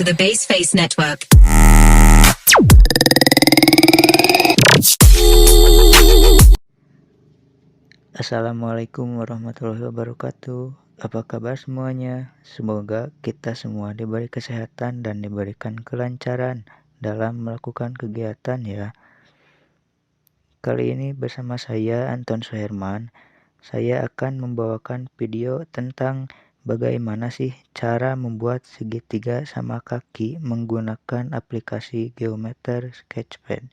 to the Base Face Network. Assalamualaikum warahmatullahi wabarakatuh. Apa kabar semuanya? Semoga kita semua diberi kesehatan dan diberikan kelancaran dalam melakukan kegiatan ya. Kali ini bersama saya Anton Suherman, saya akan membawakan video tentang bagaimana sih cara membuat segitiga sama kaki menggunakan aplikasi Geometer Sketchpad.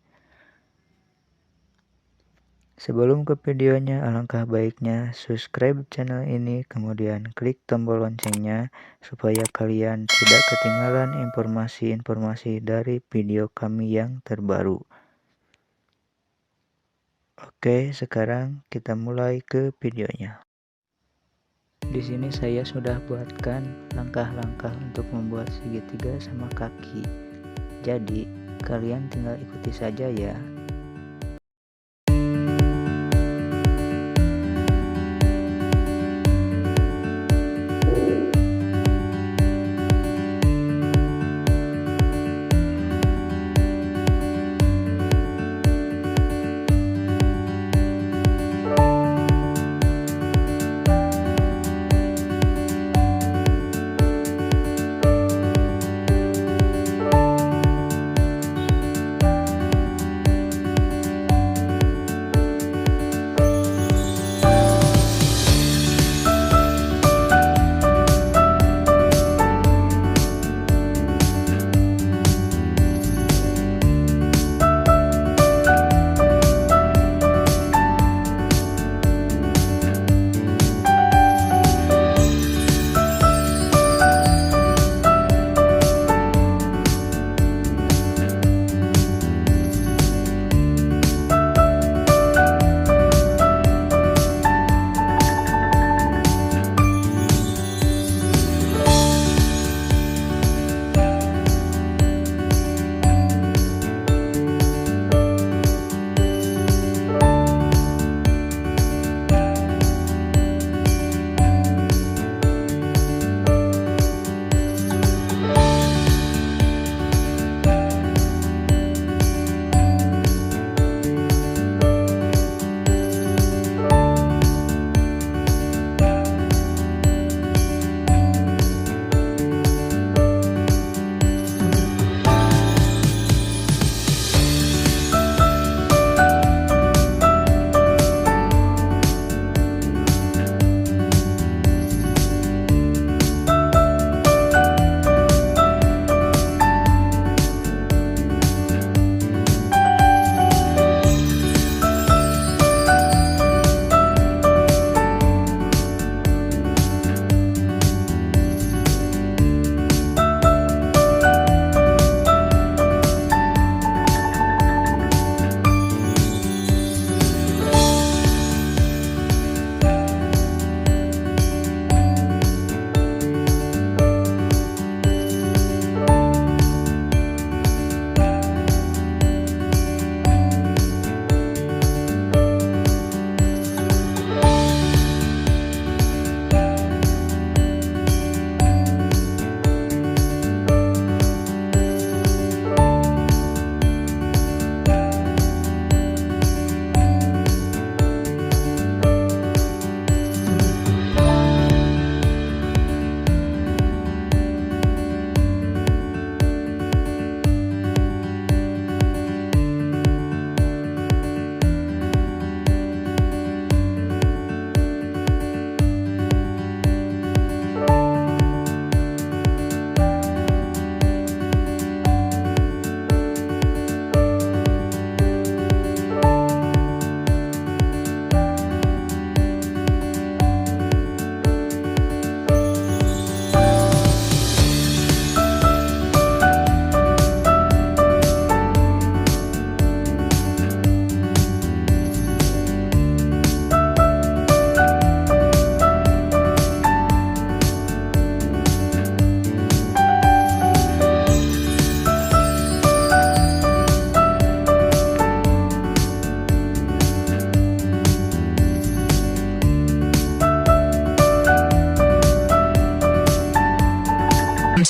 Sebelum ke videonya, alangkah baiknya subscribe channel ini, kemudian klik tombol loncengnya supaya kalian tidak ketinggalan informasi-informasi dari video kami yang terbaru. Oke, sekarang kita mulai ke videonya. Di sini saya sudah buatkan langkah-langkah untuk membuat segitiga sama kaki. Jadi, kalian tinggal ikuti saja ya.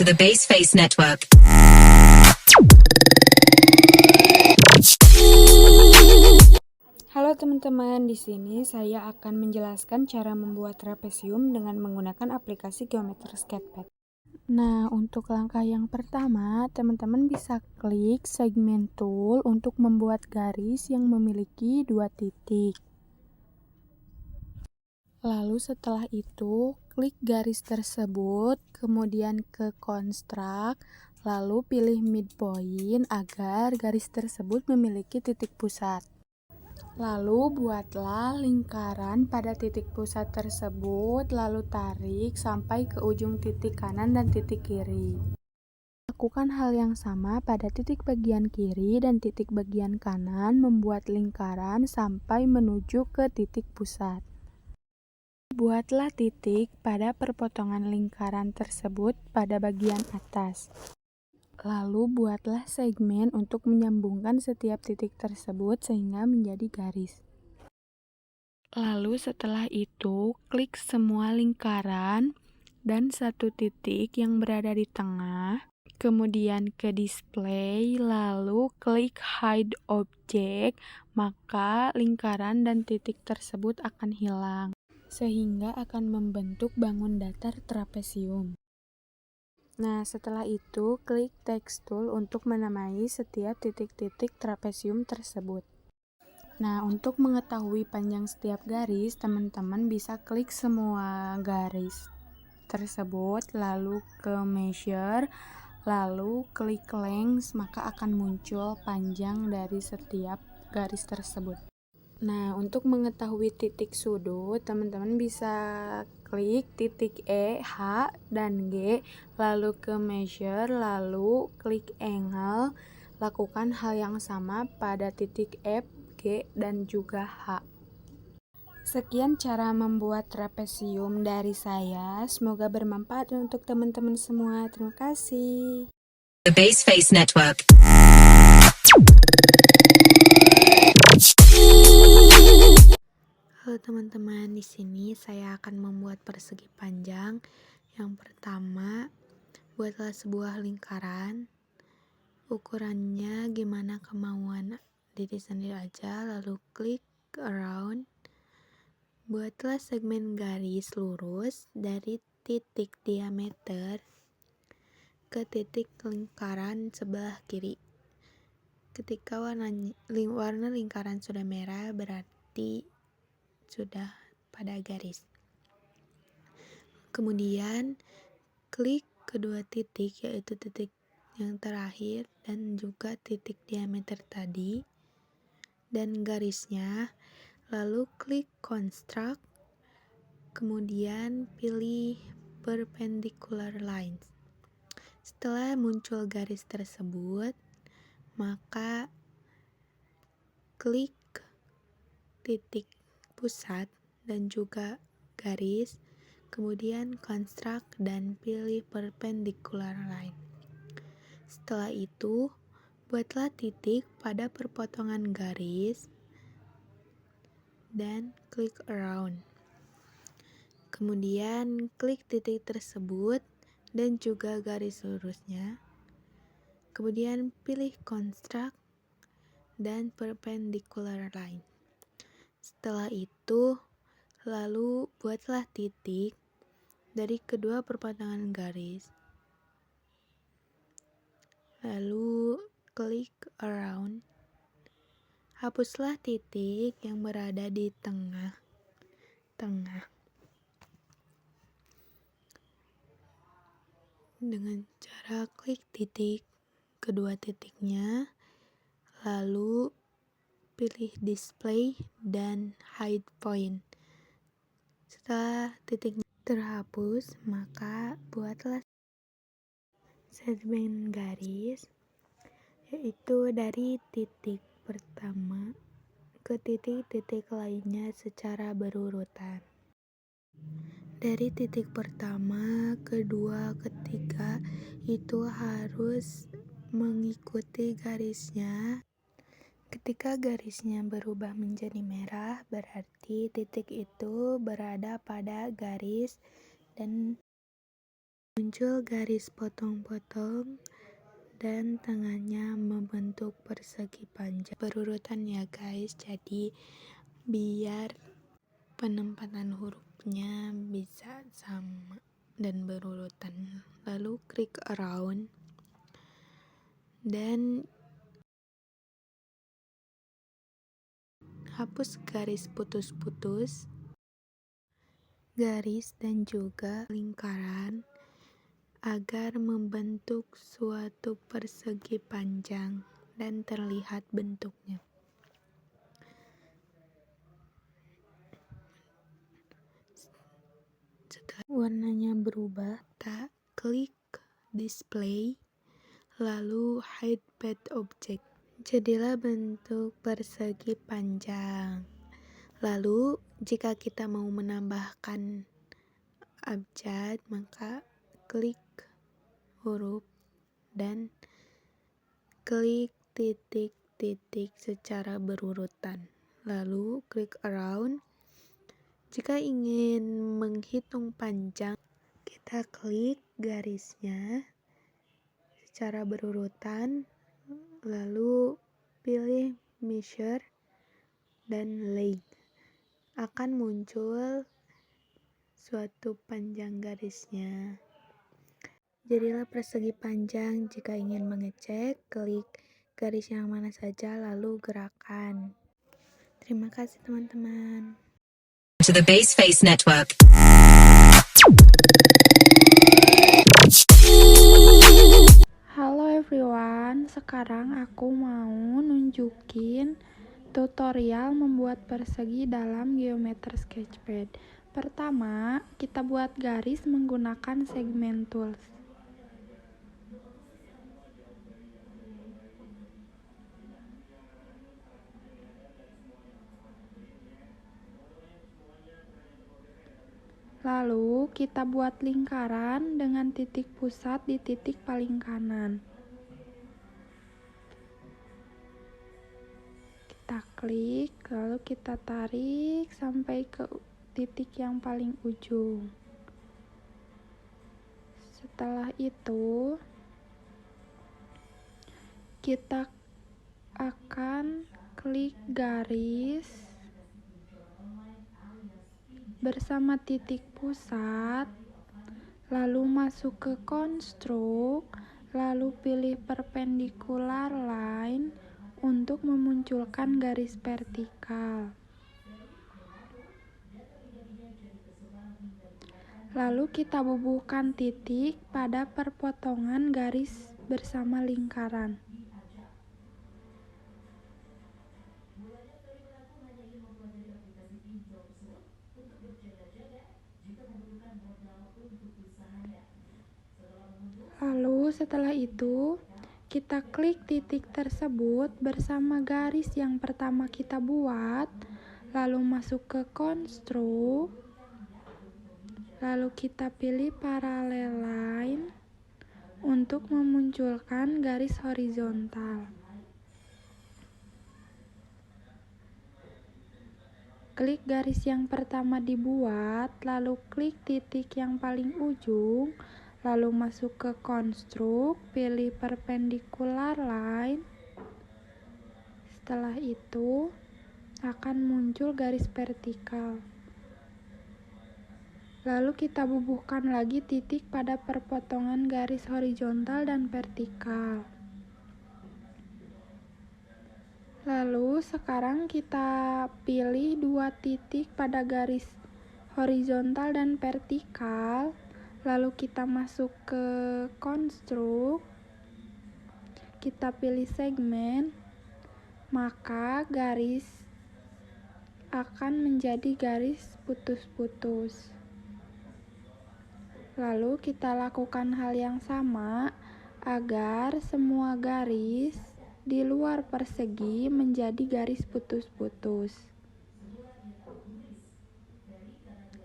to the Baseface Network. Halo teman-teman, di sini saya akan menjelaskan cara membuat trapesium dengan menggunakan aplikasi Geometry Sketchpad. Nah, untuk langkah yang pertama, teman-teman bisa klik segmen tool untuk membuat garis yang memiliki 2 titik. Lalu setelah itu, klik garis tersebut, kemudian ke construct, lalu pilih midpoint agar garis tersebut memiliki titik pusat. Lalu buatlah lingkaran pada titik pusat tersebut, lalu tarik sampai ke ujung titik kanan dan titik kiri. Lakukan hal yang sama pada titik bagian kiri dan titik bagian kanan, membuat lingkaran sampai menuju ke titik pusat. Buatlah titik pada perpotongan lingkaran tersebut pada bagian atas. Lalu buatlah segmen untuk menyambungkan setiap titik tersebut sehingga menjadi garis. Lalu setelah itu, klik semua lingkaran dan satu titik yang berada di tengah, kemudian ke display, lalu klik hide object, maka lingkaran dan titik tersebut akan hilang, sehingga akan membentuk bangun datar trapesium. Nah, setelah itu, klik text tool untuk menamai setiap titik-titik trapesium tersebut. Nah, untuk mengetahui panjang setiap garis, teman-teman bisa klik semua garis tersebut, lalu ke measure, lalu klik length, maka akan muncul panjang dari setiap garis tersebut. Nah, untuk mengetahui titik sudut, teman-teman bisa klik titik E, H, dan G, lalu ke measure, lalu klik angle. Lakukan hal yang sama pada titik F, G, dan juga H. Sekian cara membuat trapesium dari saya. Semoga bermanfaat untuk teman-teman semua. Terima kasih. The Baseface Network. Halo teman-teman, di sini saya akan membuat persegi panjang. Yang pertama, buatlah sebuah lingkaran. Ukurannya gimana kemauan diri sendiri aja, lalu klik around. Buatlah segmen garis lurus dari titik diameter ke titik lingkaran sebelah kiri. Ketika warna lingkaran sudah merah, berarti sudah pada garis. Kemudian klik kedua titik, yaitu titik yang terakhir dan juga titik diameter tadi dan garisnya, lalu klik construct, kemudian pilih perpendicular lines. Setelah muncul garis tersebut, maka klik titik pusat dan juga garis, kemudian construct dan pilih perpendicular line. Setelah itu, buatlah titik pada perpotongan garis dan klik around. Kemudian klik titik tersebut dan juga garis lurusnya. Kemudian pilih construct dan perpendicular line. Setelah itu, lalu buatlah titik dari kedua perpotongan garis. Lalu klik around. Hapuslah titik yang berada di tengah. Dengan cara klik titik kedua titiknya, lalu pilih display dan hide point. Setelah titiknya terhapus, maka buatlah segmen garis, yaitu dari titik pertama ke titik-titik lainnya secara berurutan. Dari titik pertama, kedua, ketiga itu harus mengikuti garisnya. Ketika garisnya berubah menjadi merah, berarti titik itu berada pada garis dan Muncul garis potong-potong dan tengahnya membentuk persegi panjang. Berurutan ya guys, jadi biar penempatan hurufnya bisa sama dan berurutan. Lalu klik around dan hapus garis putus-putus, garis dan juga lingkaran agar membentuk suatu persegi panjang dan terlihat bentuknya. Setelah warnanya berubah, kita klik display lalu hide pad object. Jadilah bentuk persegi panjang. Lalu jika kita mau menambahkan abjad, maka klik huruf dan klik titik-titik secara berurutan. Lalu klik around. Jika ingin menghitung panjang, kita klik garisnya secara berurutan, lalu pilih measure dan length. Akan muncul suatu panjang garisnya. Jadilah persegi panjang. Jika ingin mengecek, klik garis yang mana saja lalu gerakan. Terima kasih teman-teman. To the Baseface Network. Halo everyone, sekarang aku mau nunjukin tutorial membuat persegi dalam Geometry Sketchpad. Pertama, kita buat garis menggunakan segment tools. Lalu kita buat lingkaran dengan titik pusat di titik paling kanan. Kita klik, lalu kita tarik sampai ke titik yang paling ujung. Setelah itu, kita akan klik garis bersama titik pusat, lalu masuk ke construct, lalu pilih perpendicular line untuk memunculkan garis vertikal. Lalu kita bubuhkan titik pada perpotongan garis bersama lingkaran. Lalu setelah itu, kita klik titik tersebut bersama garis yang pertama kita buat, lalu masuk ke construct, lalu kita pilih parallel line untuk memunculkan garis horizontal. Klik garis yang pertama dibuat, lalu klik titik yang paling ujung, lalu masuk ke construct, pilih perpendicular line. Setelah itu akan muncul garis vertikal. Lalu kita bubuhkan lagi titik pada perpotongan garis horizontal dan vertikal. Lalu sekarang kita pilih dua titik pada garis horizontal dan vertikal. Lalu kita masuk ke construct, kita pilih segmen, maka garis akan menjadi garis putus-putus. Lalu kita lakukan hal yang sama agar semua garis di luar persegi menjadi garis putus-putus.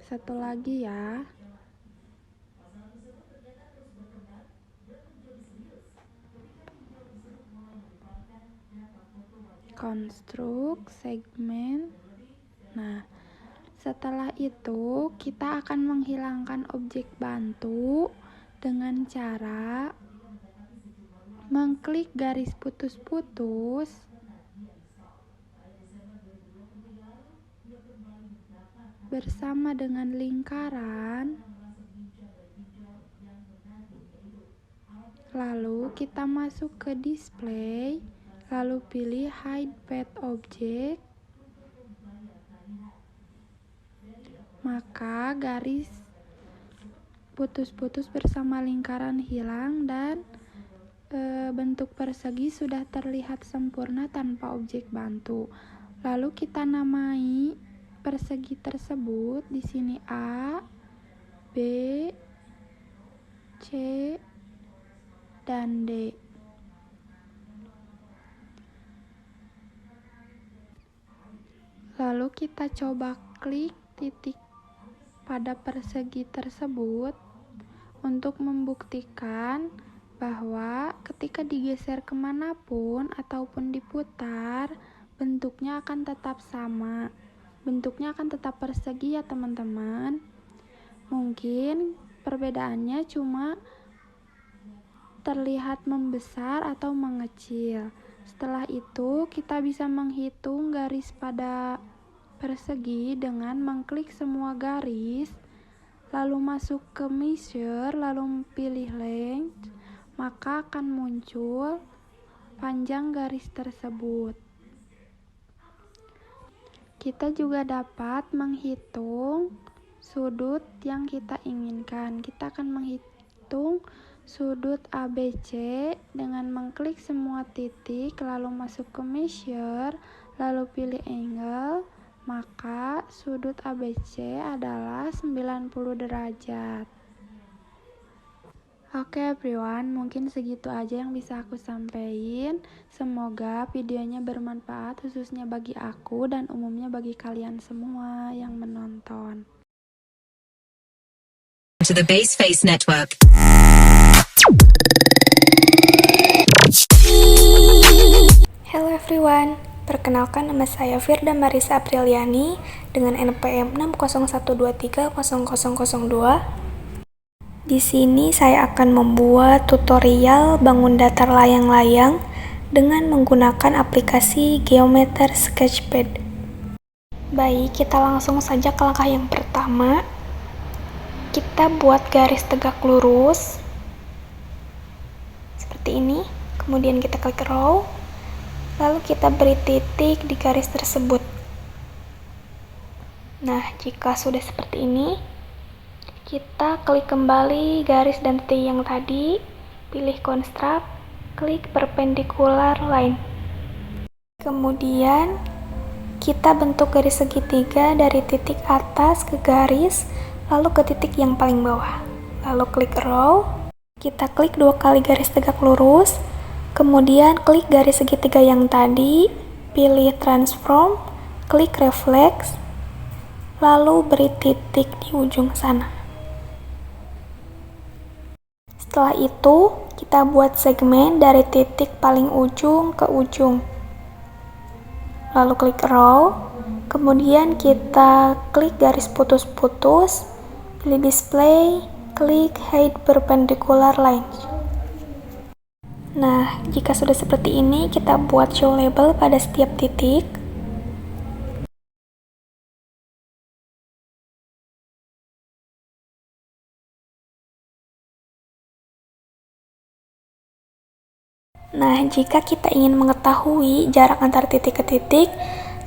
Satu lagi ya. Construct, segmen. Nah, setelah itu kita akan menghilangkan objek bantu dengan cara mengklik garis putus-putus bersama dengan lingkaran, lalu kita masuk ke display, lalu pilih hide path object, maka garis putus-putus bersama lingkaran hilang dan bentuk persegi sudah terlihat sempurna tanpa objek bantu. Lalu kita namai persegi tersebut di sini A, B, C, dan D. Lalu kita coba klik titik pada persegi tersebut untuk membuktikan bahwa ketika digeser kemanapun ataupun diputar, bentuknya akan tetap sama. Bentuknya akan tetap persegi ya teman-teman. Mungkin perbedaannya cuma terlihat membesar atau mengecil. Setelah itu kita bisa menghitung garis pada persegi dengan mengklik semua garis, lalu masuk ke measure, lalu pilih length, maka akan muncul panjang garis tersebut. Kita juga dapat menghitung sudut yang kita inginkan. Kita akan menghitung sudut ABC dengan mengklik semua titik, lalu masuk ke measure, lalu pilih angle, maka sudut ABC adalah 90 derajat. Oke everyone, mungkin segitu aja yang bisa aku sampaikan. Semoga videonya bermanfaat khususnya bagi aku dan umumnya bagi kalian semua yang menonton. To the Baseface Network. Hello everyone, perkenalkan nama saya Firda Marisa Apriliani dengan NPM 601230002. Di sini saya akan membuat tutorial bangun datar layang-layang dengan menggunakan aplikasi Geometer Sketchpad. Baik, kita langsung saja ke langkah yang pertama. Kita buat garis tegak lurus seperti ini, kemudian kita klik row, lalu kita beri titik di garis tersebut. Nah, jika sudah seperti ini, kita klik kembali garis dan titik yang tadi, pilih construct, klik perpendicular line. Kemudian kita bentuk garis segitiga dari titik atas ke garis, lalu ke titik yang paling bawah. Lalu klik row, kita klik 2 kali garis tegak lurus, kemudian klik garis segitiga yang tadi, pilih transform, klik reflex, lalu beri titik di ujung sana. Setelah itu, kita buat segmen dari titik paling ujung ke ujung. Lalu klik row, kemudian kita klik garis putus-putus, pilih display, klik hide perpendicular line. Nah, jika sudah seperti ini, kita buat show label pada setiap titik. Nah, jika kita ingin mengetahui jarak antar titik ke titik,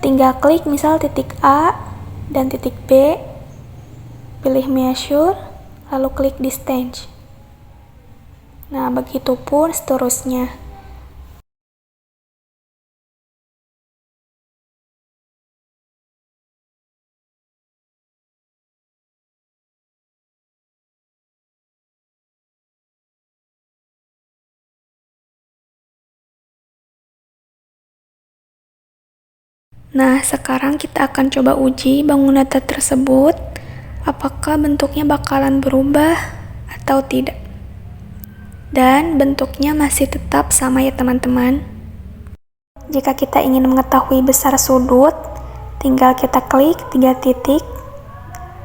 tinggal klik misal titik A dan titik B, pilih measure, lalu klik distance. Nah, begitupun seterusnya. Nah, sekarang kita akan coba uji bangun datar tersebut, apakah bentuknya bakalan berubah atau tidak. Dan bentuknya masih tetap sama ya teman-teman. Jika kita ingin mengetahui besar sudut, tinggal kita klik 3 titik,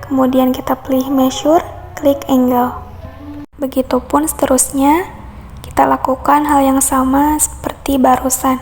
kemudian kita pilih measure, klik angle. Begitupun seterusnya, kita lakukan hal yang sama seperti barusan.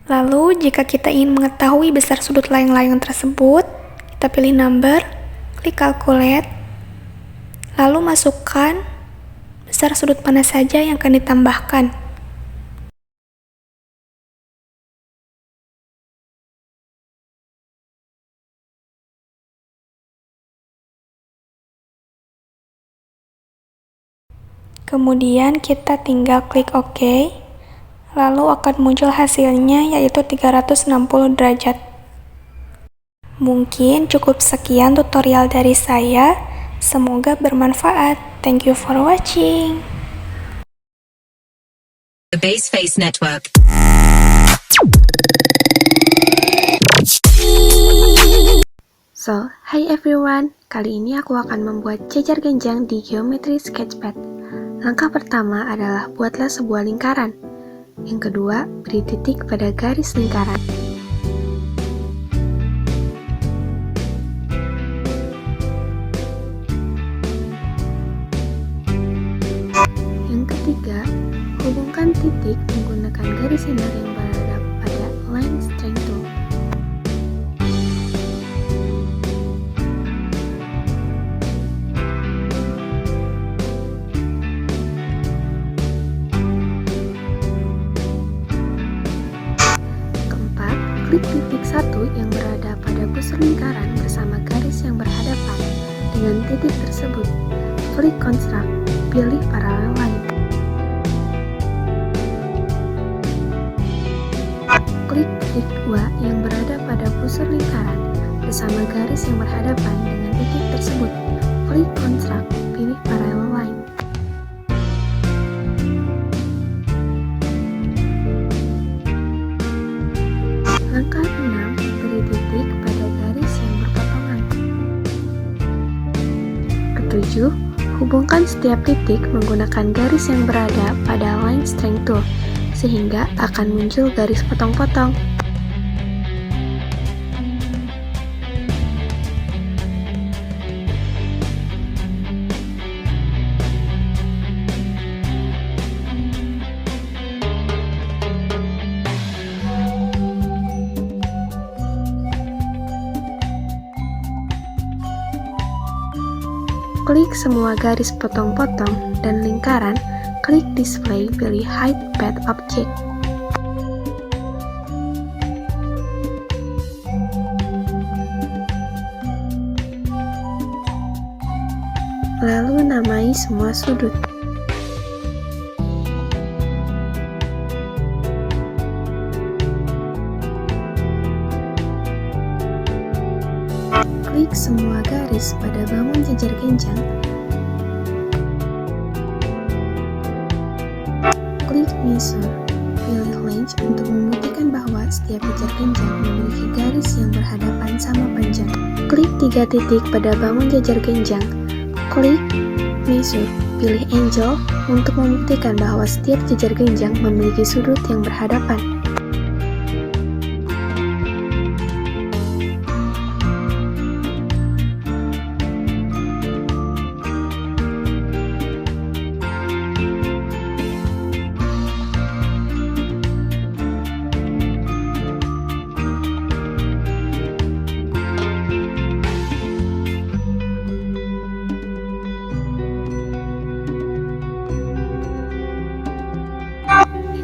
Lalu, jika kita ingin mengetahui besar sudut layang-layang tersebut, kita pilih number, klik calculate, lalu masukkan besar sudut mana saja yang akan ditambahkan. Kemudian kita tinggal klik OK. Lalu akan muncul hasilnya yaitu 360 derajat. Mungkin cukup sekian tutorial dari saya. Semoga bermanfaat. Thank you for watching. The Baseface Network. So, hi everyone. Kali ini aku akan membuat jejer genjang di Geometry Sketchpad. Langkah pertama adalah buatlah sebuah lingkaran. Yang kedua, beri titik pada garis lingkaran. Yang ketiga, hubungkan titik menggunakan garis sinar yang berada pada line strength tool. Klik titik 1 yang berada pada busur lingkaran bersama garis yang berhadapan dengan titik tersebut. Klik construct, pilih parallel line. Klik titik 2 yang berada pada busur lingkaran bersama garis yang berhadapan dengan titik tersebut. Klik construct, pilih parallel line. Langkah 6, beri titik pada garis yang berpotongan. Ketujuh, hubungkan setiap titik menggunakan garis yang berada pada line strength tool, sehingga akan muncul garis potong-potong. Klik semua garis potong-potong dan lingkaran, klik display, pilih hide path object. Lalu namai semua sudut. Klik semua garis pada bangun jejer genjang. Klik measure, pilih range untuk membuktikan bahwa setiap jejer genjang memiliki garis yang berhadapan sama panjang. Klik 3 titik pada bangun jejer genjang. Klik measure, pilih angle untuk membuktikan bahwa setiap jejer genjang memiliki sudut yang berhadapan.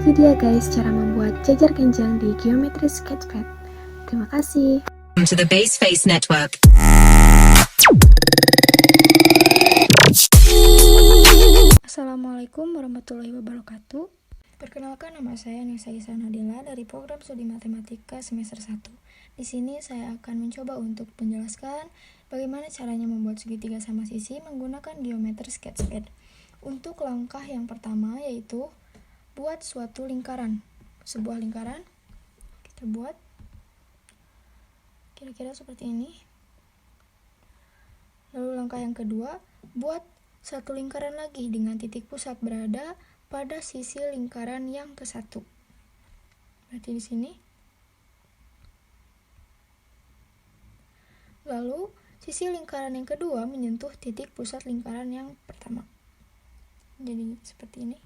Itu dia guys cara membuat jejer genjang di Geometry Sketchpad. Terima kasih. To the Baseface Network. Assalamualaikum warahmatullahi wabarakatuh. Perkenalkan, nama saya Nisa Isa Nadila dari program studi matematika semester 1. Di sini saya akan mencoba untuk menjelaskan bagaimana caranya membuat segitiga sama sisi menggunakan geometri sketchpad. Untuk langkah yang pertama yaitu buat suatu lingkaran. Sebuah lingkaran kita buat kira-kira seperti ini. Lalu langkah yang kedua, buat satu lingkaran lagi dengan titik pusat berada pada sisi lingkaran yang ke-1. Berarti di sini. Lalu sisi lingkaran yang kedua menyentuh titik pusat lingkaran yang pertama. Jadi seperti ini.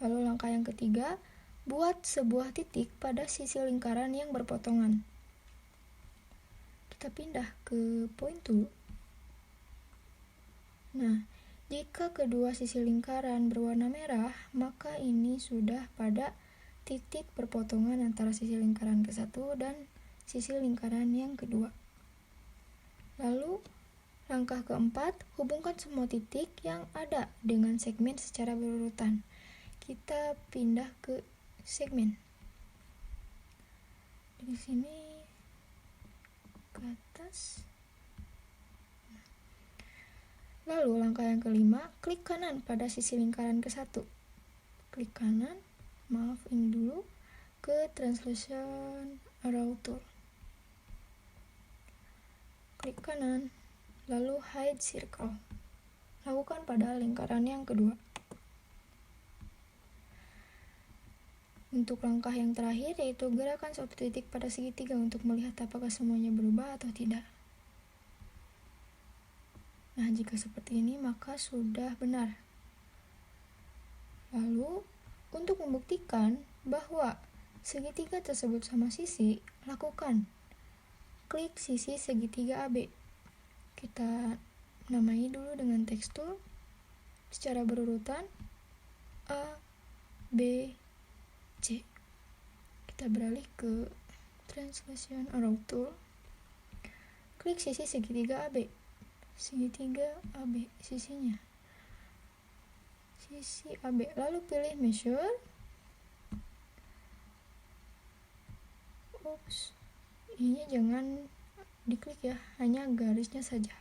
Lalu langkah yang ketiga, buat sebuah titik pada sisi lingkaran yang berpotongan. Kita pindah ke poin tool. Nah, jika kedua sisi lingkaran berwarna merah, maka ini sudah pada titik perpotongan antara sisi lingkaran ke-1 dan sisi lingkaran yang kedua. Lalu, langkah keempat, hubungkan semua titik yang ada dengan segmen secara berurutan. Kita pindah ke segmen. Di sini ke atas. Lalu langkah yang kelima, klik kanan pada sisi lingkaran ke-1. Klik kanan, ini dulu, ke Translation Arrow Tool. Klik kanan, lalu Hide Circle. Lakukan pada lingkaran yang kedua. Untuk langkah yang terakhir yaitu gerakan suatu titik pada segitiga untuk melihat apakah semuanya berubah atau tidak. Nah, jika seperti ini maka sudah benar. Lalu, untuk membuktikan bahwa segitiga tersebut sama sisi, lakukan klik sisi segitiga AB. Kita namai dulu dengan tekstur secara berurutan A, B, C. Kita beralih ke Translation Arrow Tool. Klik sisi segitiga AB. Segitiga AB, sisinya. Sisi AB. Lalu pilih measure. Ini jangan diklik ya, hanya garisnya saja.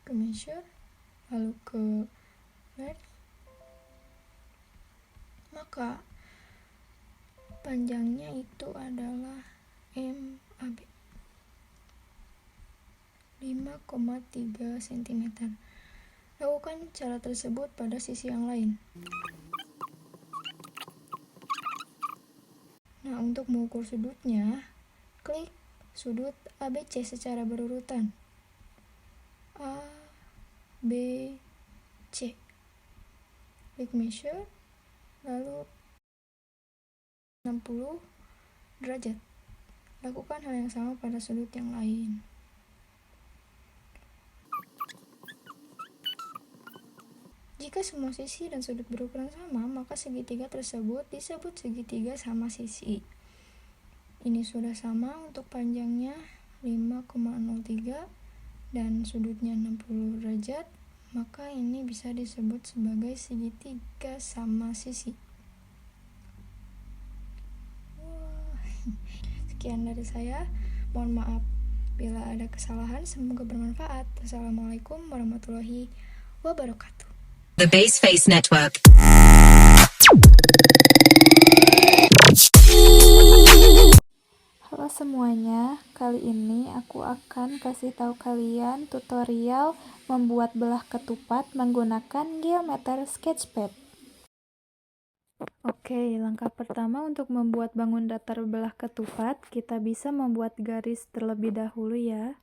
Ke measure, lalu ke length. Maka panjangnya itu adalah MAB. 5,3 cm. Lakukan cara tersebut pada sisi yang lain. Nah, untuk mengukur sudutnya, klik sudut ABC secara berurutan. A, B, C. Klik measure, lalu 60 derajat. Lakukan hal yang sama pada sudut yang lain. Jika semua sisi dan sudut berukuran sama, maka segitiga tersebut disebut segitiga sama sisi. Ini sudah sama untuk panjangnya 5,03 dan sudutnya 60 derajat, maka ini bisa disebut sebagai segitiga sama sisi. Sekian dari saya, mohon maaf bila ada kesalahan, semoga bermanfaat. Assalamualaikum warahmatullahi wabarakatuh. The Baseface Network. Halo semuanya, kali ini aku akan kasih tahu kalian tutorial membuat belah ketupat menggunakan geometri sketchpad. Oke, langkah pertama untuk membuat bangun datar belah ketupat, kita bisa membuat garis terlebih dahulu ya.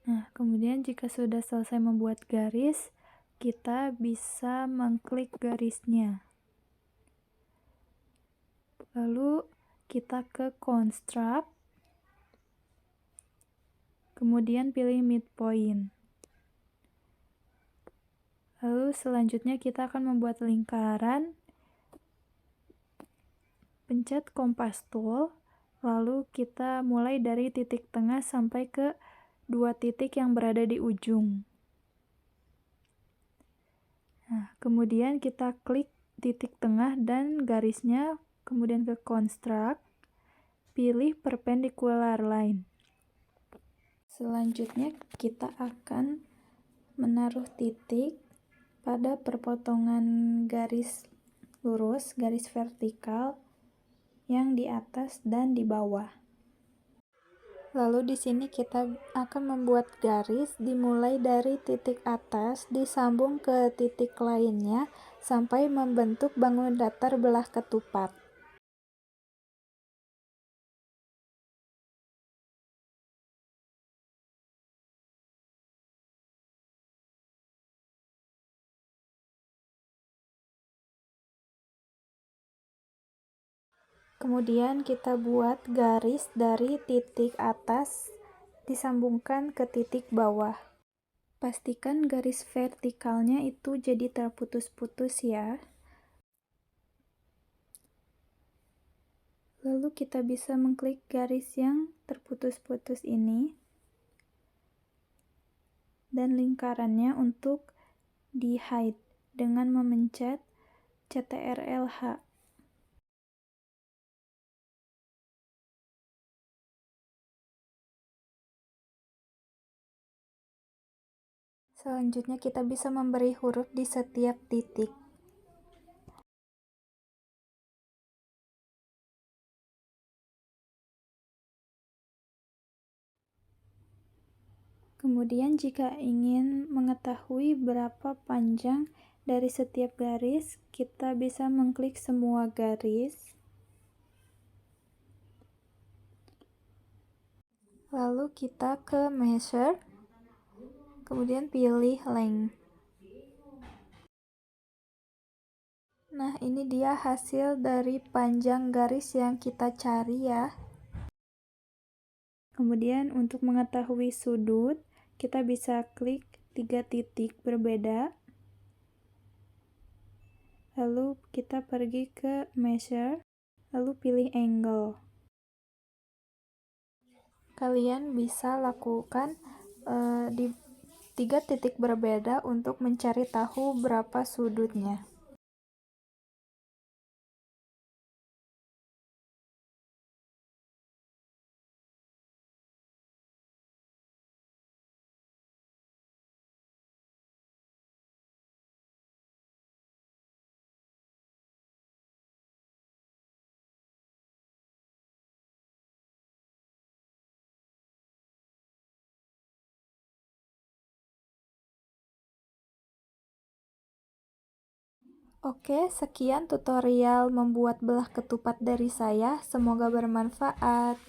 Nah, kemudian jika sudah selesai membuat garis, kita bisa mengklik garisnya. Lalu kita ke Construct, kemudian pilih midpoint. Lalu selanjutnya kita akan membuat lingkaran. Pencet Compass Tool, Lalu kita mulai dari titik tengah sampai ke 2 titik yang berada di ujung. Nah, kemudian kita klik titik tengah dan garisnya, kemudian ke construct, pilih perpendicular line. Selanjutnya kita akan menaruh titik pada perpotongan garis lurus, garis vertikal yang di atas dan di bawah. Lalu di sini kita akan membuat garis dimulai dari titik atas disambung ke titik lainnya sampai membentuk bangunan datar belah ketupat. Kemudian kita buat garis dari titik atas disambungkan ke titik bawah. Pastikan garis vertikalnya itu jadi terputus-putus ya. Lalu kita bisa mengklik garis yang terputus-putus ini dan lingkarannya untuk di hide dengan memencet CTRL-H. Selanjutnya kita bisa memberi huruf di setiap titik. Kemudian jika ingin mengetahui berapa panjang dari setiap garis, kita bisa mengklik semua garis. Lalu kita ke measure, kemudian pilih length. Nah, ini dia hasil dari panjang garis yang kita cari ya. Kemudian untuk mengetahui sudut, kita bisa klik 3 titik berbeda. Lalu kita pergi ke measure, lalu pilih angle. Kalian bisa lakukan di 3 titik berbeda untuk mencari tahu berapa sudutnya. Oke, sekian tutorial membuat belah ketupat dari saya. Semoga bermanfaat.